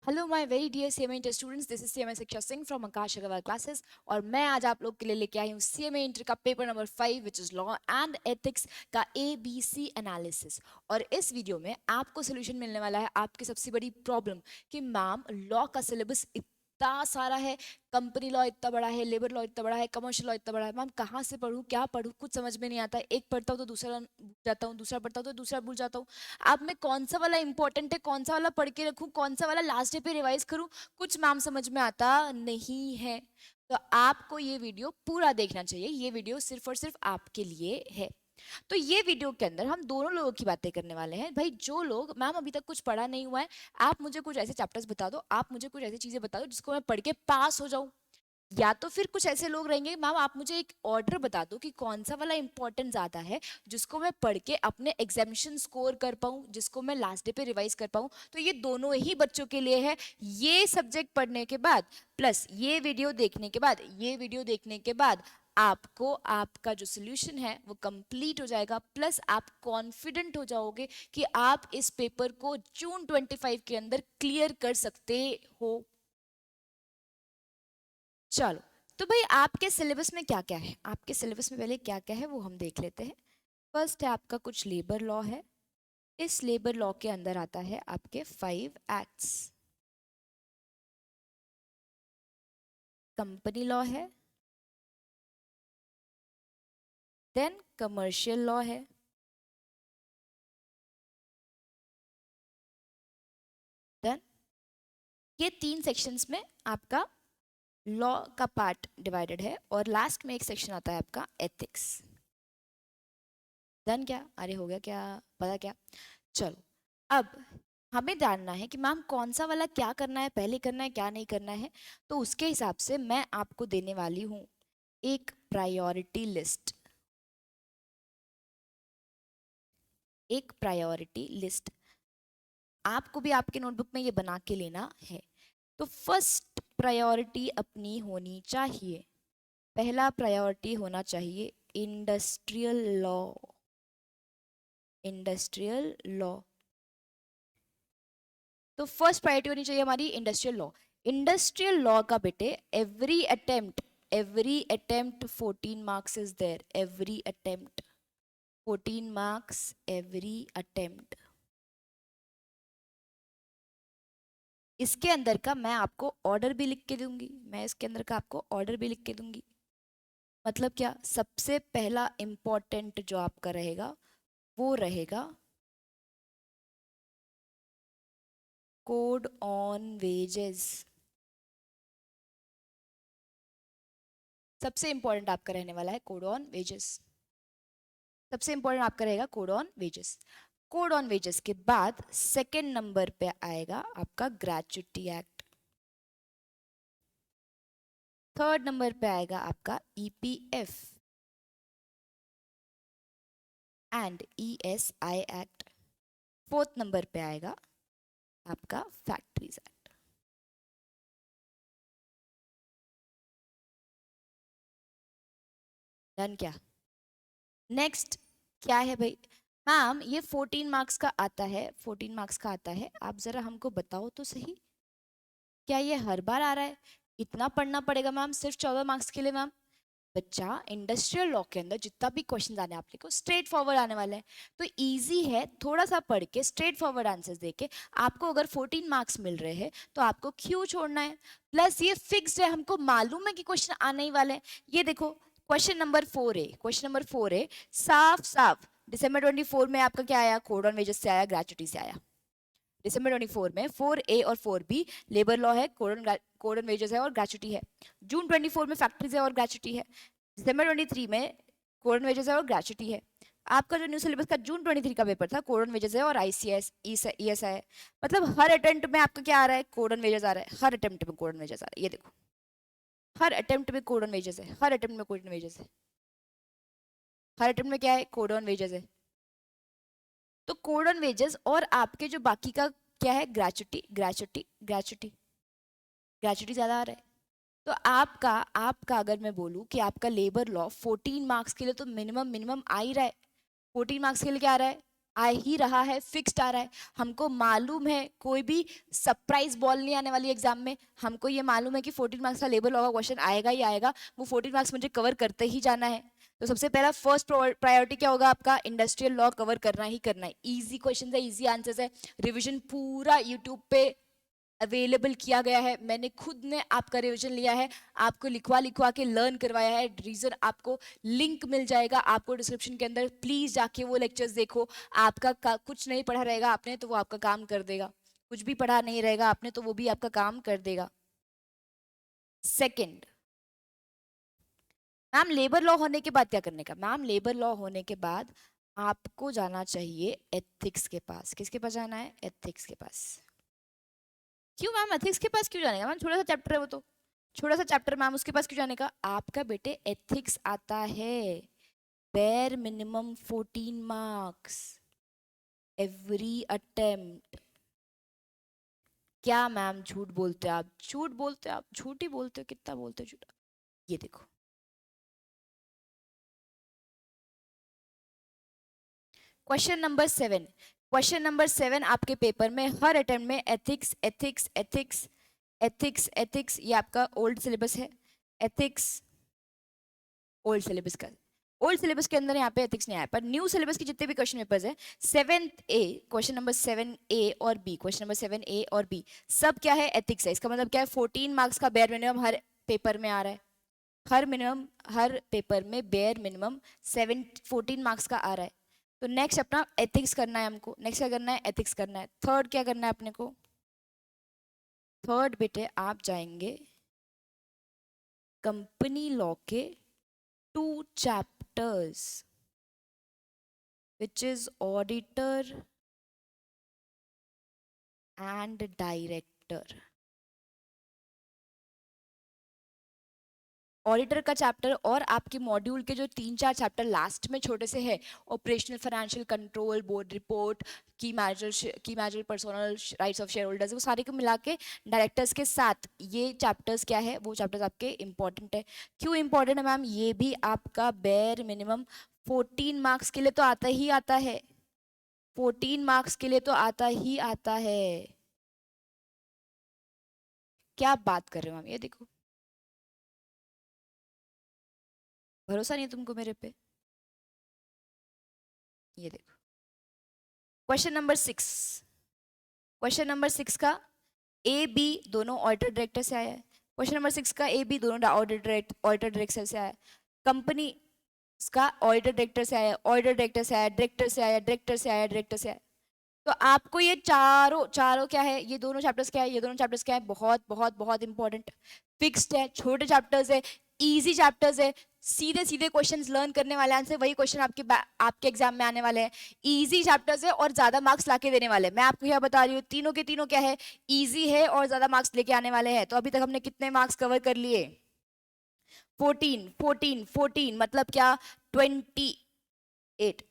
Hello my very dear CMA inter students, this is CMA Shiksha Singh from Aakash Agarwal classes. और मैं आज आप लोग के लिए लेके आई हूँ सीएमए इंटर का paper number 5 which is law and ethics का ABC एनालिसिस। और इस वीडियो में आपको सोल्यूशन मिलने वाला है आपकी सबसे बड़ी प्रॉब्लम कि मैम लॉ का सिलेबस इतना सारा है, कंपनी लॉ इतना बड़ा है, लेबर लॉ इतना बड़ा है, कमर्शियल लॉ इतना बड़ा है, मैम कहाँ से पढ़ूँ, क्या पढ़ूँ, कुछ समझ में नहीं आता है। एक पढ़ता हूँ तो दूसरा भूल जाता हूँ, दूसरा पढ़ता हूँ तो दूसरा भूल जाता हूँ। अब मैं कौन सा वाला इंपॉर्टेंट है, कौन सा वाला पढ़ के रखूं, कौन सा वाला लास्ट डे पे रिवाइज करूं, कुछ मैम समझ में आता नहीं है। तो आपको ये वीडियो पूरा देखना चाहिए, ये वीडियो सिर्फ और सिर्फ आपके लिए है। तो ये वीडियो के अंदर हम दोनों लोगों की बातें करने वाले हैं। भाई जो लोग मैम अभी तक कुछ पढ़ा नहीं हुआ है, आप मुझे कुछ ऐसे चैप्टर्स बता दो, आप मुझे कुछ ऐसी चीजें बता दो जिसको मैं पढ़ के पास हो जाऊं। या तो फिर कुछ ऐसे लोग रहेंगे मैम आप मुझे एक ऑर्डर बता दो कि कौन सा वाला इंपॉर्टेंट ज्यादा है जिसको मैं पढ़ के अपने एग्जामिनेशन स्कोर कर पाऊं, जिसको मैं लास्ट डे पे रिवाइज कर पाऊं। तो ये दोनों ही बच्चों के लिए है। ये सब्जेक्ट पढ़ने के बाद प्लस ये वीडियो देखने के बाद, ये वीडियो देखने के बाद आपको आपका जो सोल्यूशन है वो कंप्लीट हो जाएगा, प्लस आप कॉन्फिडेंट हो जाओगे कि आप इस पेपर को जून 25 के अंदर क्लियर कर सकते हो। चलो, तो भाई आपके सिलेबस में क्या क्या है, आपके सिलेबस में पहले क्या क्या है वो हम देख लेते हैं। फर्स्ट है आपका कुछ लेबर लॉ है। इस लेबर लॉ के अंदर आता है आपके 5 एक्ट्स। कंपनी लॉ है, देन कमर्शियल लॉ है, देन ये 3 सेक्शंस में आपका लॉ का पार्ट डिवाइडेड है। और लास्ट में एक सेक्शन आता है आपका एथिक्स। डन क्या, अरे हो गया क्या, पता क्या। चलो, अब हमें जानना है कि मैम कौन सा वाला क्या करना है, पहले करना है क्या नहीं करना है। तो उसके हिसाब से मैं आपको देने वाली हूँ एक प्रायोरिटी लिस्ट। एक प्रायोरिटी लिस्ट आपको भी आपके नोटबुक में ये बना के लेना है। तो फर्स्ट प्रायोरिटी अपनी होनी चाहिए, पहला प्रायोरिटी होना चाहिए इंडस्ट्रियल लॉ। इंडस्ट्रियल लॉ, तो फर्स्ट प्रायोरिटी होनी चाहिए हमारी इंडस्ट्रियल लॉ। इंडस्ट्रियल लॉ का बेटे every attempt 14 marks is there, every attempt 14 marks, every attempt. इसके अंदर का मैं आपको ऑर्डर भी लिख के दूंगी, मैं इसके अंदर का आपको ऑर्डर भी लिख के दूंगी। मतलब क्या, सबसे पहला इंपॉर्टेंट जो आपका रहेगा वो रहेगा कोड ऑन वेजेस। सबसे इंपॉर्टेंट आपका रहने वाला है कोड ऑन वेजेस। सबसे इंपॉर्टेंट आपका रहेगा code on wages. Code on wages के बाद सेकंड नंबर पे आएगा आपका ग्रेच्युटी एक्ट। थर्ड नंबर पे आएगा आपका EPF and ESI act. Fourth number पे आएगा आपका फैक्ट्रीज एक्ट। डन क्या, नेक्स्ट क्या है भाई। मैम ये 14 मार्क्स का आता है, 14 मार्क्स का आता है, आप जरा हमको बताओ तो सही, क्या ये हर बार आ रहा है, इतना पढ़ना पड़ेगा मैम सिर्फ 14 मार्क्स के लिए। मैम बच्चा इंडस्ट्रियल लॉ के अंदर जितना भी क्वेश्चन आने आपके को स्ट्रेट फॉरवर्ड आने वाले हैं, तो इजी है, थोड़ा सा पढ़ के स्ट्रेट फॉरवर्ड आंसर्स देके आपको अगर 14 मार्क्स मिल रहे हैं तो आपको क्यों छोड़ना है। प्लस ये फिक्स्ड है, हमको मालूम है कि क्वेश्चन आने ही वाले हैं। ये देखो क्वेश्चन नंबर 4 है, क्वेश्चन नंबर 4 है, साफ साफ दिसंबर 24 में आपका क्या आया, कोड ऑन वेजेस से आया, ग्रेच्युटी से आया। दिसंबर 24 में 4A और 4B लेबर लॉ है, कोड ऑन वेजेस है और ग्रेच्युटी है। जून 24 में फैक्ट्रीज है और ग्रेच्युटी है। दिसंबर 23 में कोड ऑन वेजेस है और ग्रेच्युटी है। आपका जो न्यू सिलेबस का जून 23 का पेपर था, कोड ऑन वेजेस है और ICS ESI है। मतलब हर अटेम्प्ट में आपका क्या आ रहा है, कोड ऑन वेजेस आ रहा है, हर अटेम्प्ट में कोड ऑन वेजेस आ रहा है। ये देखो हर अटेम्प्ट में कोड ऑन वेजेस है, हर अटेम्प्ट में कोड ऑन वेजेस है, हर अटेम्प्ट में क्या है, कोड ऑन वेजेस है। तो कोड ऑन वेजेस और आपके जो बाकी का क्या है, ग्रेच्युटी ग्रेच्युटी ग्रेच्युटी ग्रेच्युटी ज्यादा आ रहा है। तो आपका आपका अगर मैं बोलूँ कि आपका लेबर लॉ 14 मार्क्स के लिए तो मिनिमम मिनिमम आ ही रहा है। 14 मार्क्स के लिए क्या आ रहा है, आ ही रहा है, फिक्स्ड आ रहा है, हमको मालूम है कोई भी सरप्राइज बॉल नहीं आने वाली एग्जाम में, हमको ये मालूम है कि 14 मार्क्स का लेबर लॉ का क्वेश्चन आएगा ही आएगा, वो 14 मार्क्स मुझे कवर करते ही जाना है। तो सबसे पहला फर्स्ट प्रायोरिटी क्या होगा आपका, इंडस्ट्रियल लॉ कवर करना ही करना है। इजी क्वेश्चन है, इजी आंसर्स है, रिविजन पूरा यूट्यूब पे अवेलेबल किया गया है, मैंने खुद ने आपका रिवीजन लिया है, आपको लिखवा लिखवा के लर्न करवाया है। रीजन आपको लिंक मिल जाएगा आपको डिस्क्रिप्शन के अंदर, प्लीज जाके वो लेक्चर्स देखो। आपका कुछ नहीं पढ़ा रहेगा आपने तो वो आपका काम कर देगा, कुछ भी पढ़ा नहीं रहेगा आपने तो वो भी आपका काम कर देगा। सेकंड, मैम लेबर लॉ होने के बाद क्या करने का, मैम लेबर लॉ होने के बाद आपको जाना चाहिए एथिक्स के पास। किसके पास जाना है, एथिक्स के पास। क्यों मैम एथिक्स के पास क्यों जाने का, मैम छोटा सा चैप्टर है वो तो, छोटा सा चैप्टर, मैम उसके पास क्यों जाने का, आपका बेटे एथिक्स आता है, बेर मिनिमम 14 मार्क्स एवरी अटेम्प्ट। क्या मैम झूठ बोलते हो आप, झूठ बोलते हो आप, झूठ ही बोलते हो, कितना बोलते हो झूठ। ये देखो क्वेश्चन नंबर 7, क्वेश्चन नंबर 7 आपके पेपर में हर अटेम्प्ट में ethics ethics ethics ethics ethics, ये आपका ओल्ड सिलेबस है, एथिक्स ओल्ड सिलेबस का, ओल्ड सिलेबस के अंदर यहाँ पे एथिक्स नहीं आया, पर न्यू सिलेबस के जितने भी क्वेश्चन पेपर्स है, 7A क्वेश्चन नंबर 7A और B, क्वेश्चन नंबर 7A और B सब क्या है, एथिक्स है। इसका मतलब क्या है, 14 मार्क्स का बेयर मिनिमम हर पेपर में आ रहा है, हर पेपर में बेयर मिनिमम 14 मार्क्स का आ रहा है। तो नेक्स्ट अपना एथिक्स करना है हमको, नेक्स्ट क्या करना है, एथिक्स करना है। थर्ड क्या करना है अपने को, थर्ड बेटे आप जाएंगे कंपनी लॉ के 2 chapters which is auditor and director। Auditor का चैप्टर और आपके मॉड्यूल के जो 3-4 चैप्टर लास्ट में छोटे से है, operational financial control, board report, की manager personal rights of shareholders, वो सारे को मिला के डायरेक्टर्स के साथ ये चैप्टर्स क्या है, वो चैप्टर्स आपके इंपॉर्टेंट है। क्यों इंपॉर्टेंट है मैम, ये भी आपका बेयर मिनिमम 14 मार्क्स के लिए तो आता ही आता है, 14 मार्क्स के लिए तो आता ही आता है। क्या बात कर रहे हो मैम, ये देखो भरोसा नहीं है तुमको मेरे पे, ये देखो क्वेश्चन नंबर 6, क्वेश्चन नंबर 6 का ए बी दोनों ऑडिटर डायरेक्टर से आया है, क्वेश्चन नंबर 6 का ए बी दोनों ऑडिटर डायरेक्टर से आया है, कंपनी का ऑडिटर डायरेक्टर से आया, ऑडिटर डायरेक्टर से आया, डायरेक्टर से आया, डायरेक्टर से आया, डायरेक्टर से आया। तो आपको ये चारों चारों क्या है, ये दोनों चैप्टर्स क्या है, ये दोनों चैप्टर्स क्या है, बहुत बहुत बहुत इंपॉर्टेंट, फिक्स्ड है, छोटे चैप्टर्स है, इजी चैप्टर्स है, सीधे सीधे क्वेश्चंस लर्न करने वाले, आंसर वही क्वेश्चन आपके एग्जाम में आने वाले हैं, इजी चैप्टर्स है और ज्यादा मार्क्स लाके देने वाले हैं। मैं आपको यह बता रही हूँ तीनों के तीनों क्या है, इजी है और ज्यादा मार्क्स लेके आने वाले हैं। तो अभी तक हमने कितने मार्क्स कवर कर लिए, 14 14 14 मतलब क्या, 28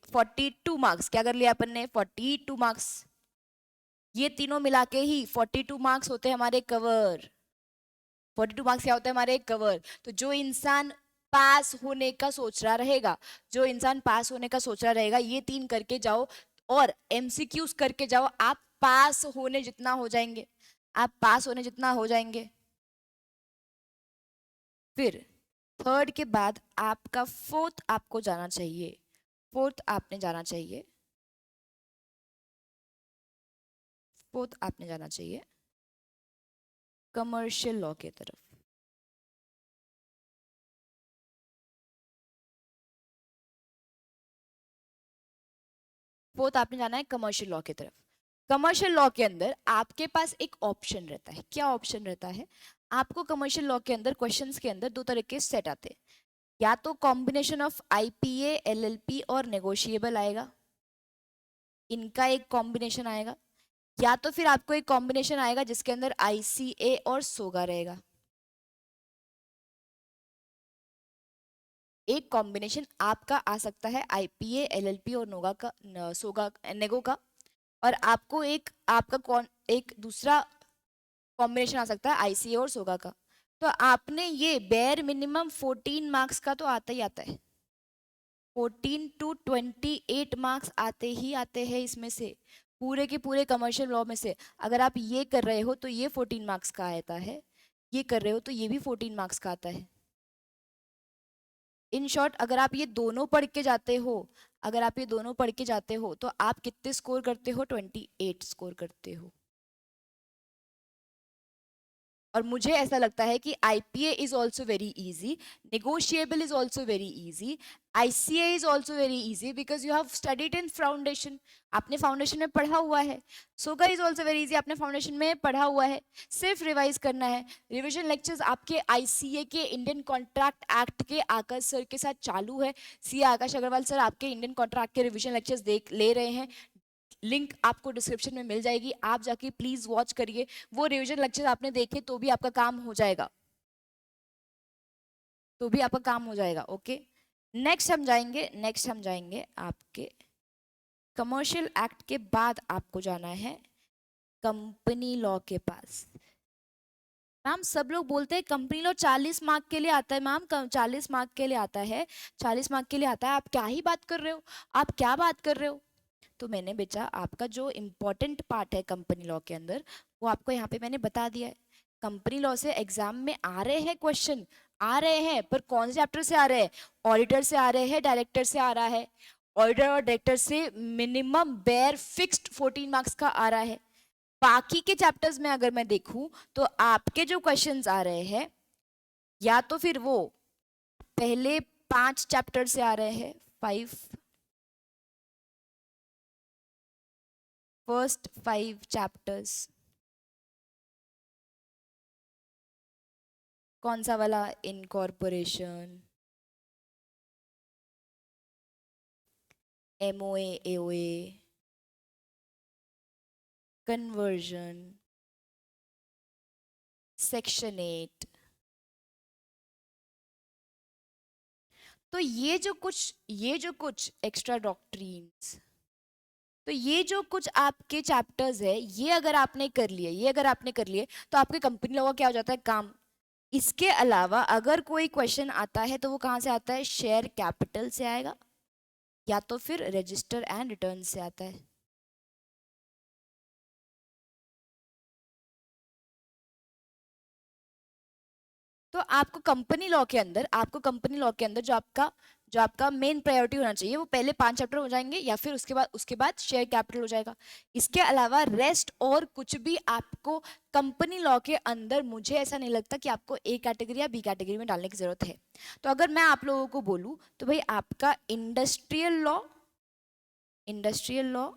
42 मार्क्स, क्या कर लिया अपन ने, 42 मार्क्स, ये तीनों मिला के ही 42 मार्क्स होते हैं हमारे कवर, 42 मार्क्स क्या होते हैं हमारे कवर। तो जो इंसान पास होने का सोच रहा रहेगा, जो इंसान पास होने का सोच रहा रहेगा, ये 3 करके जाओ और एमसीक्यूज करके जाओ, आप पास होने जितना हो जाएंगे, आप पास होने जितना हो जाएंगे। फिर थर्ड के बाद आपका फोर्थ आपको जाना चाहिए, फोर्थ आपने जाना चाहिए, फोर्थ आपने जाना चाहिए कमर्शियल लॉ की तरफ। फोर्थ आपने जाना है कमर्शियल लॉ की तरफ। कमर्शियल लॉ के अंदर आपके पास एक ऑप्शन रहता है, क्या ऑप्शन रहता है, आपको कमर्शियल लॉ के अंदर क्वेश्चंस के अंदर 2 तरह के सेट आते हैं, या तो कॉम्बिनेशन ऑफ आईपीए एलएलपी और नेगोशिएबल आएगा, इनका एक कॉम्बिनेशन आएगा, या तो फिर आपको एक कॉम्बिनेशन आएगा जिसके अंदर आईसीए और सोगा रहेगा। एक कॉम्बिनेशन आपका आ सकता है आईपीए एलएलपी और नोगा का, सोगा नेगो का, और आपको एक आपका कौन एक दूसरा कॉम्बिनेशन आ सकता है आईसीए और सोगा का। तो आपने ये बेयर मिनिमम 14 मार्क्स का तो आता ही आता है, 14 to 28 मार्क्स आते ही आते हैं इसमें से, पूरे के पूरे कमर्शियल लॉ में से। अगर आप ये कर रहे हो तो ये 14 मार्क्स का आता है, ये कर रहे हो तो ये भी 14 मार्क्स का आता है। इन शॉर्ट, अगर आप ये दोनों पढ़ के जाते हो, अगर आप ये दोनों पढ़ के जाते हो तो आप कितने स्कोर करते हो? 28 स्कोर करते हो। और मुझे ऐसा लगता है कि IPA is also very easy, negotiable is also very easy, ICA is also very easy because you have studied in foundation, आपने फाउंडेशन में पढ़ा हुआ है। सोगा इज ऑल्सो वेरी इजी, आपने फाउंडेशन में पढ़ा हुआ है, सिर्फ रिवाइज करना है। रिविजन लेक्चर्स आपके आईसीए के, इंडियन कॉन्ट्रैक्ट एक्ट के आकाश सर के साथ चालू है। सी आकाश अग्रवाल सर आपके इंडियन कॉन्ट्रैक्ट के रिविजन लेक्चर्स देख ले रहे हैं, लिंक आपको डिस्क्रिप्शन में मिल जाएगी, आप जाके प्लीज वॉच करिए। वो रिवीजन लेक्चर आपने देखे तो भी आपका काम हो जाएगा, तो भी आपका काम हो जाएगा। ओके, नेक्स्ट हम जाएंगे आपके कमर्शियल एक्ट के बाद आपको जाना है कंपनी लॉ के पास। मैम सब लोग बोलते हैं कंपनी लॉ 40 मार्क के लिए आता है, मैम 40 मार्क के लिए आता है, 40 मार्क के लिए आता है, आप क्या ही बात कर रहे हो, आप क्या बात कर रहे हो? तो मैंने बेटा आपका जो इम्पोर्टेंट पार्ट है कंपनी लॉ के अंदर, वो आपको यहाँ पे मैंने बता दिया है। कंपनी लॉ से एग्जाम में आ रहे हैं क्वेश्चन, आ रहे हैं, पर कौन से चैप्टर से आ रहे हैं? ऑडिटर से आ रहे हैं, डायरेक्टर से आ रहा है। ऑडिटर और डायरेक्टर से मिनिमम बेयर फिक्स्ड 14 मार्क्स का आ रहा है। बाकी के चैप्टर्स में अगर मैं देखूं तो आपके जो क्वेश्चंस आ रहे हैं, या तो फिर वो पहले 5 चैप्टर से आ रहे हैं, 5 फर्स्ट 5 चैप्टर्स। कौन सा वाला? Incorporation, MOA, AOA, conversion, section 8। तो ये जो कुछ एक्स्ट्रा डॉक्ट्रिन्स, तो ये जो कुछ आपके चैप्टर्स है, ये अगर आपने कर लिए, ये अगर आपने कर लिए, तो आपके कंपनी लॉ का क्या हो जाता है? काम। इसके अलावा अगर कोई क्वेश्चन आता है तो वो कहाँ से आता है? शेयर कैपिटल से आएगा, या तो फिर रजिस्टर एंड रिटर्न से आता है। तो आपको कंपनी लॉ के अंदर, आपको कंपनी लॉ के अंदर जो आपका मेन प्रायोरिटी होना चाहिए, वो पहले 5 चैप्टर हो जाएंगे, या फिर उसके बाद शेयर कैपिटल हो जाएगा। इसके अलावा रेस्ट और कुछ भी आपको कंपनी लॉ के अंदर, मुझे ऐसा नहीं लगता कि आपको ए कैटेगरी या बी कैटेगरी में डालने की जरूरत है। तो अगर मैं आप लोगों को बोलूं तो भाई आपका industrial law,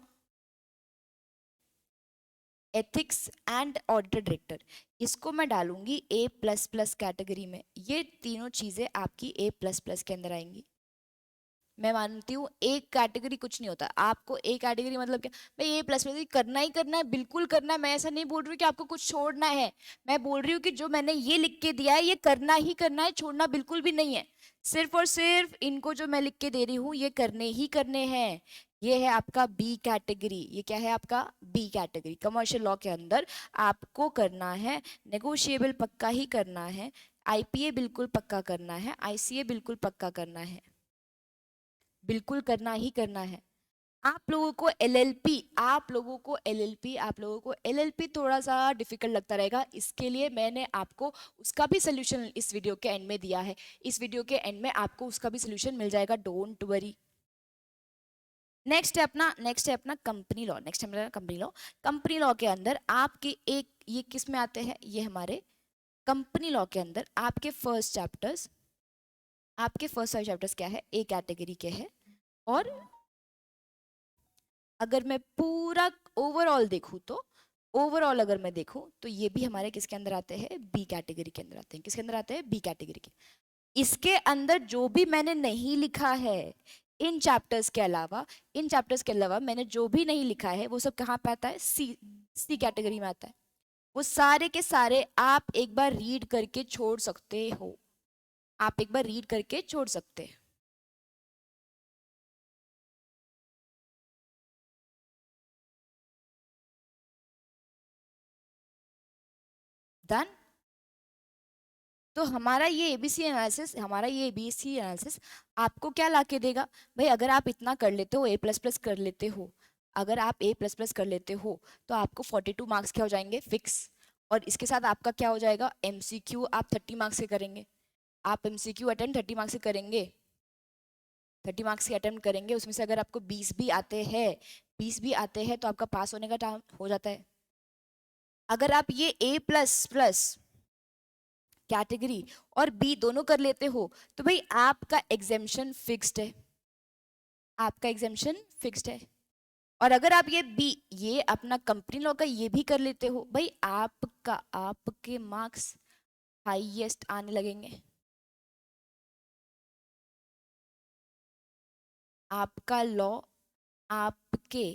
ethics and auditor director, इसको मैं डालूंगी A++ कैटेगरी में। ये तीनों चीजें आपकी A++ के अंदर आएंगी। मैं मानती हूँ एक कैटेगरी कुछ नहीं होता, आपको एक कैटेगरी मतलब क्या भाई? A++ करना ही करना है, बिल्कुल करना है। मैं ऐसा नहीं बोल रही हूँ कि आपको कुछ छोड़ना है, मैं बोल रही हूँ कि जो मैंने ये लिख के दिया है ये करना ही करना है, छोड़ना बिल्कुल भी नहीं है। सिर्फ और सिर्फ इनको जो मैं लिख के दे रही हूँ ये करने ही करने हैं। ये है आपका बी कैटेगरी, ये क्या है आपका? B category. कमर्शियल लॉ के अंदर आपको करना है नेगोशिएबल, पक्का ही करना है, आईपीए बिल्कुल पक्का करना है, आईसीए बिल्कुल पक्का करना है, बिल्कुल करना ही करना है। आप लोगों को एलएलपी थोड़ा सा डिफिकल्ट लगता रहेगा, इसके लिए मैंने आपको उसका भी सोल्यूशन इस वीडियो के एंड में दिया है। इस वीडियो के एंड में आपको उसका भी सोल्यूशन मिल जाएगा, डोंट वरी। नेक्स्ट है अपना कंपनी लॉ के अंदर आपके एक, ये किस में आते हैं? ये हमारे कंपनी लॉ के अंदर आपके फर्स्ट 5 चैप्टर्स क्या है? ए कैटेगरी के हैं। और अगर मैं पूरा ओवरऑल अगर मैं देखूं तो ये भी हमारे किसके अंदर आते हैं? बी कैटेगरी के अंदर आते हैं। किसके अंदर आते हैं? बी कैटेगरी के। इसके अंदर जो भी मैंने नहीं लिखा है, इन चैप्टर्स के अलावा मैंने जो भी नहीं लिखा है वो सब कहाँ पे आता है? सी कैटेगरी में आता है। वो सारे के सारे आप एक बार रीड करके छोड़ सकते हो, आप एक बार रीड करके छोड़ सकते हैं। डन। तो हमारा ये एबीसी एनालिसिस आपको क्या ला के देगा भाई? अगर आप इतना कर लेते हो, A++ कर लेते हो, अगर आप A++ कर लेते हो तो आपको 42 मार्क्स क्या हो जाएंगे? फिक्स। और इसके साथ आपका क्या हो जाएगा? MCQ आप 30 मार्क्स से करेंगे। आप MCQ अटेम्प्ट 30 मार्क्स से करेंगे, 30 मार्क्स के अटेम्प्ट करेंगे, उसमें से अगर आपको 20 भी आते हैं, 20 भी आते हैं तो आपका पास होने का टाइम हो जाता है। अगर आप ये A++ कैटेगरी और बी दोनों कर लेते हो तो भाई आपका एग्जेम्पशन फिक्स्ड है, आपका एग्जेम्पशन फिक्स्ड है। और अगर आप ये अपना कंपनी लॉ का ये भी कर लेते हो, भाई आपके मार्क्स हाईएस्ट आने लगेंगे, आपका लॉ आपके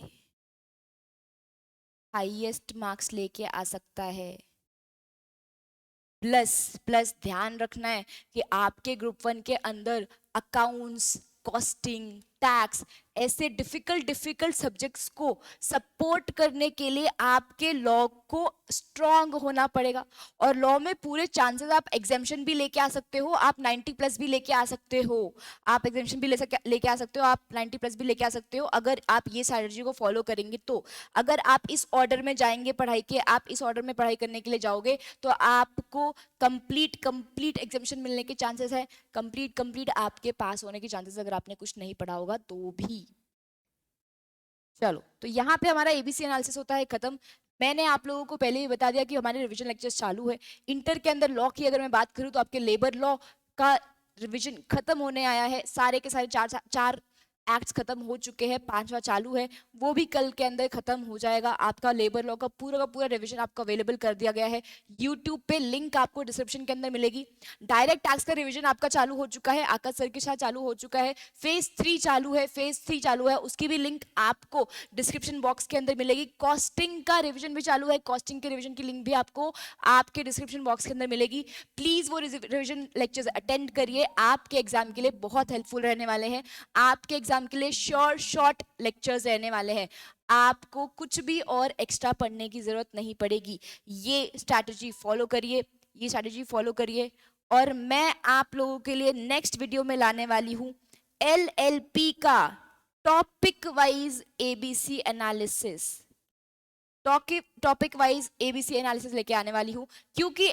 हाईएस्ट मार्क्स लेके आ सकता है। प्लस प्लस ध्यान रखना है कि आपके ग्रुप 1 के अंदर अकाउंट्स, कॉस्टिंग, टैक्स ऐसे डिफिकल्ट सब्जेक्ट्स को सपोर्ट करने के लिए आपके लॉ को स्ट्रांग होना पड़ेगा। और लॉ में पूरे चांसेस, आप एग्जाम्शन भी लेके आ सकते हो, आप 90+ भी लेके आ सकते हो, आप एग्जाम्शन भी लेके आ सकते हो, आप 90+ भी लेके आ सकते हो, अगर आप ये स्ट्रैटेजी को फॉलो करेंगे तो। अगर आप इस ऑर्डर में जाएंगे पढ़ाई के, आप इस ऑर्डर में पढ़ाई करने के लिए जाओगे तो आपको कंप्लीट एग्जाम्शन मिलने के चांसेस है, कंप्लीट आपके पास होने के चांसेस, अगर आपने कुछ नहीं पढ़ा होगा तो भी। चलो, तो यहाँ पे हमारा एबीसी एनालिसिस होता है खत्म। मैंने आप लोगों को पहले ही बता दिया कि हमारे रिवीजन लेक्चर्स चालू है। इंटर के अंदर लॉ की अगर मैं बात करूँ तो आपके लेबर लॉ का रिवीजन खत्म होने आया है, सारे के सारे चार एक्ट्स खत्म हो चुके हैं, 5वां चालू है, वो भी कल के अंदर खत्म हो जाएगा। आपका लेबर लॉ का पूरा रिवीजन आपको अवेलेबल कर दिया गया है यूट्यूब पे, लिंक आपको डिस्क्रिप्शन के अंदर मिलेगी। डायरेक्ट टैक्स का रिवीजन आपका चालू हो चुका है, आकाश सर के साथ चालू हो चुका है। फेज 3 चालू है, उसकी भी लिंक आपको डिस्क्रिप्शन बॉक्स के अंदर मिलेगी। कॉस्टिंग का रिवीजन भी चालू है, कॉस्टिंग के रिवीजन की लिंक भी आपको आपके डिस्क्रिप्शन बॉक्स के अंदर मिलेगी। प्लीज वो रिवीजन लेक्चर्स अटेंड करिए, आपके एग्जाम के लिए बहुत हेल्पफुल रहने वाले हैं, आपके एग्जाम के लिए शॉर्ट लेक्चर्स रहने वाले हैं। आपको कुछ भी और एक्स्ट्रा पढ़ने की जरूरत नहीं पड़ेगी। ये स्ट्रैटेजी फॉलो करिए। और मैं आप लोगों के लिए नेक्स्ट वीडियो में लाने वाली हूं LLP का topic wise ABC analysis, topic wise ABC analysis लेके आने वाली हूँ। क्योंकि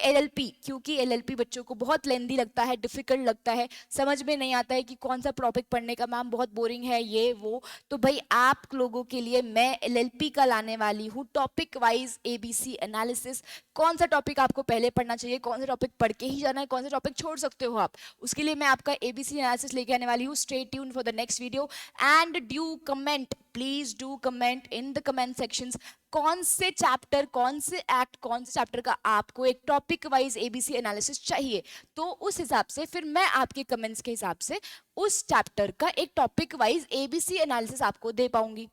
एलएलपी बच्चों को बहुत लेंदी लगता है, डिफिकल्ट लगता है, समझ में नहीं आता है कि कौन सा टॉपिक पढ़ने का, मैम बहुत बोरिंग है ये वो। तो भाई आप लोगों के लिए मैं एलएलपी का लाने वाली हूँ टॉपिक वाइज एबीसी एनालिसिस। कौन सा टॉपिक आपको पहले पढ़ना चाहिए, कौन सा टॉपिक पढ़ के ही जाना है, कौन सा टॉपिक छोड़ सकते हो आप, उसके लिए मैं आपका एबीसी एनालिसिस लेके आने वाली हूँ। Stay tuned for the next video and do comment, please do comment in the comment sections कौन से चैप्टर, कौन से एक्ट, कौन से चैप्टर का आपको एक टॉपिक वाइज एबीसी एनालिसिस चाहिए। तो उस हिसाब से फिर मैं आपके कमेंट्स के हिसाब से उस चैप्टर का एक टॉपिक वाइज एबीसी एनालिसिस आपको दे पाऊंगी।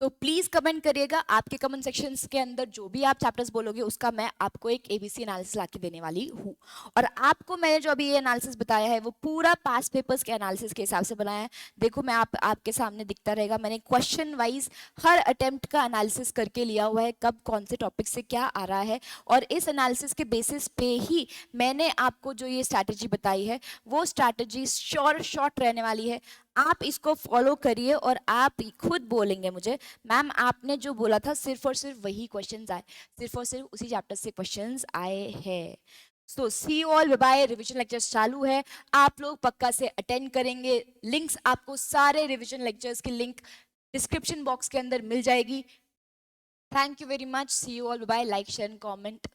तो प्लीज कमेंट करिएगा, आपके कमेंट सेक्शंस के अंदर जो भी आप चैप्टर्स बोलोगे उसका मैं आपको एक एबीसी एनालिसिस लाके देने वाली हूँ। और आपको मैंने जो अभी ये एनालिसिस बताया है वो पूरा पास पेपर्स के एनालिसिस के हिसाब से बनाया है। देखो मैं आपके सामने दिखता रहेगा, मैंने क्वेश्चन वाइज हर अटेम्प्ट का एनालिसिस करके लिया हुआ है, कब कौन से टॉपिक से क्या आ रहा है, और इस एनालिसिस के पे ही मैंने आपको जो ये स्ट्रैटेजी बताई है वो स्ट्रैटेजी शॉर्ट रहने वाली है। आप इसको फॉलो करिए और आप खुद बोलेंगे मुझे, मैम आपने जो बोला था सिर्फ और सिर्फ वही क्वेश्चंस आए, सिर्फ और सिर्फ उसी चैप्टर से क्वेश्चंस आए हैं। सो see all, bye. Revision lectures चालू है, आप लोग पक्का से अटेंड करेंगे। लिंक्स आपको सारे रिवीजन लेक्चर्स की लिंक डिस्क्रिप्शन बॉक्स के अंदर मिल जाएगी। Thank you very much, see you all, bye. Like share and comment.